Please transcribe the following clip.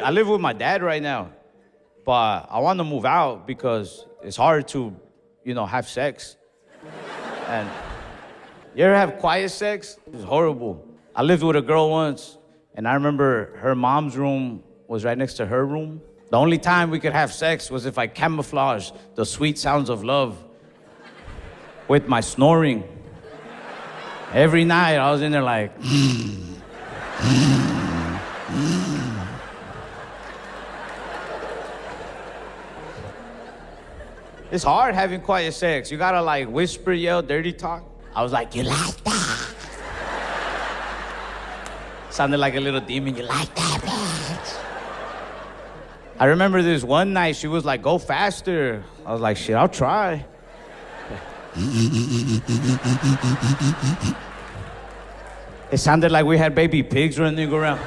I live with my dad right now, but I want to move out because it's hard to, have sex. And you ever have quiet sex? It's horrible. I lived with a girl once, and I remember her mom's room was right next to her room. The only time we could have sex was if I camouflaged the sweet sounds of love with my snoring. Every night I was in there like, It's hard having quiet sex. You gotta like whisper, yell, dirty talk. I was like, you like that? Sounded like a little demon. You like that, bitch? I remember this one night, she was like, go faster. I was like, shit, I'll try. It sounded like we had baby pigs running around.